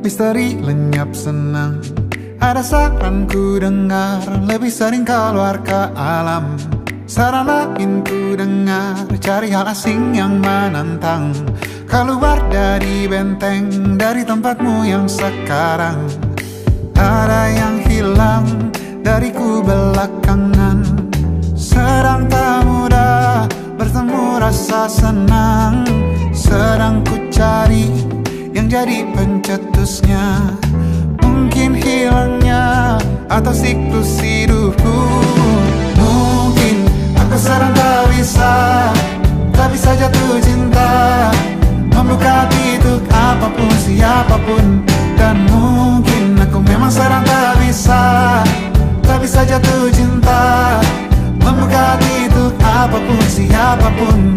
Misteri lenyap senang. Ada saran ku dengar, lebih sering keluar ke alam. Saran lain ku dengar, cari hal asing yang menantang. Keluar dari benteng, dari tempatmu yang sekarang. Ada yang hilang dariku belakangan. Sedang tak mudah bertemu rasa senang. Sedang ku cari yang jadi pencetusnya. Mungkin hilangnya atau siklus hidupku. Mungkin aku sedang tak bisa jatuh cinta, membuka hati untuk apapun, siapapun. Dan mungkin aku memang sedang tak bisa jatuh cinta, membuka hati untuk apapun, siapapun.